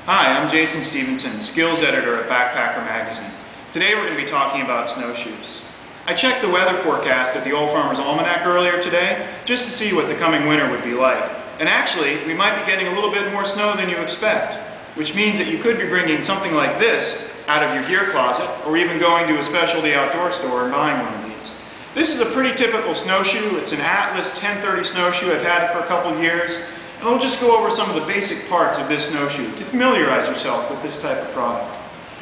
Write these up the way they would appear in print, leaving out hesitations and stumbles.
Hi, I'm Jason Stevenson, Skills Editor at Backpacker Magazine. Today we're going to be talking about snowshoes. I checked the weather forecast at the Old Farmer's Almanac earlier today just to see what the coming winter would be like. And actually, we might be getting a little bit more snow than you expect, which means that you could be bringing something like this out of your gear closet or even going to a specialty outdoor store and buying one of these. This is a pretty typical snowshoe. It's an Atlas 1030 snowshoe. I've had it for a couple years. And we'll just go over some of the basic parts of this snowshoe to familiarize yourself with this type of product.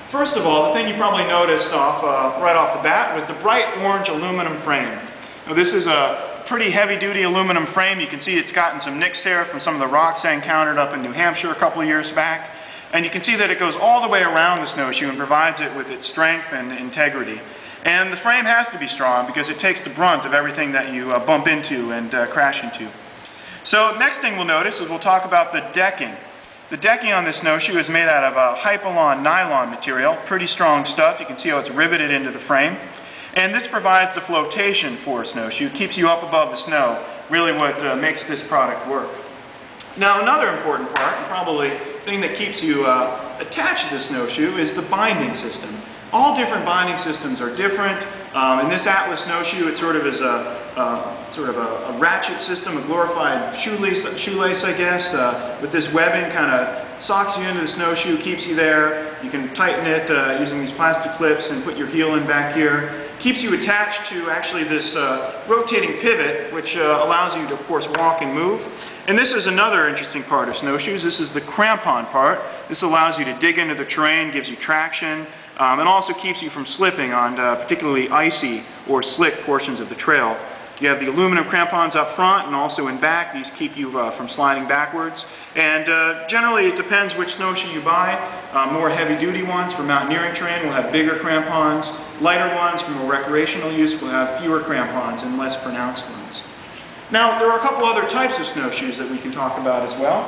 First of all, the thing you probably noticed right off the bat was the bright orange aluminum frame. Now, this is a pretty heavy-duty aluminum frame. You can see it's gotten some nicks here from some of the rocks I encountered up in New Hampshire a couple of years back. And you can see that it goes all the way around the snowshoe and provides it with its strength and integrity. And the frame has to be strong because it takes the brunt of everything that you bump into and crash into. So next thing we'll notice is we'll talk about the decking. The decking on this snowshoe is made out of a Hypalon nylon material, pretty strong stuff. You can see how it's riveted into the frame. And this provides the flotation for a snowshoe, keeps you up above the snow, really what makes this product work. Now another important part, and probably the thing that keeps you attached to the snowshoe, is the binding system. All different binding systems are different. In this Atlas snowshoe, it sort of is a ratchet system, a glorified shoelace I guess, with this webbing kind of socks you into the snowshoe, keeps you there. You can tighten it using these plastic clips and put your heel in back here. Keeps you attached to actually this rotating pivot, which allows you to, of course, walk and move. And this is another interesting part of snowshoes. This is the crampon part. This allows you to dig into the terrain, gives you traction, and also keeps you from slipping on particularly icy or slick portions of the trail. You have the aluminum crampons up front and also in back. These keep you from sliding backwards. And generally it depends which snowshoe you buy. More heavy-duty ones for mountaineering terrain will have bigger crampons. Lighter ones for more recreational use will have fewer crampons and less pronounced ones. Now there are a couple other types of snowshoes that we can talk about as well.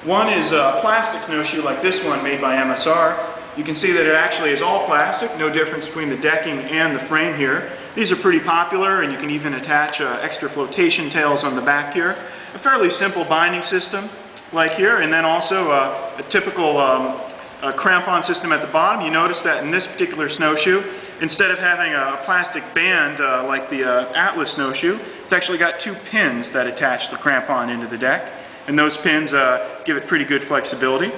One is a plastic snowshoe like this one made by MSR. You can see that it actually is all plastic, no difference between the decking and the frame here. These are pretty popular, and you can even attach extra flotation tails on the back here. A fairly simple binding system like here, and then also a typical crampon system at the bottom. You notice that in this particular snowshoe, instead of having a plastic band like the Atlas snowshoe, it's actually got two pins that attach the crampon into the deck, and those pins give it pretty good flexibility.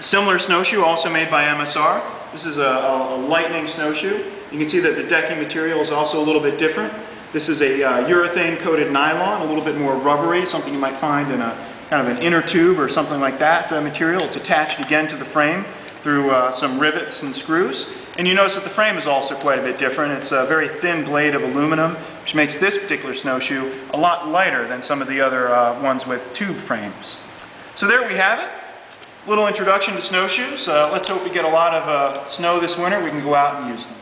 Similar snowshoe also made by MSR. This is a lightning snowshoe. You can see that the decking material is also a little bit different. This is a urethane coated nylon, a little bit more rubbery, something you might find in a kind of an inner tube or something like that material. It's attached again to the frame through some rivets and screws. And you notice that the frame is also quite a bit different. It's a very thin blade of aluminum, which makes this particular snowshoe a lot lighter than some of the other ones with tube frames. So there we have it. Little introduction to snowshoes. Let's hope we get a lot of snow this winter. We can go out and use them.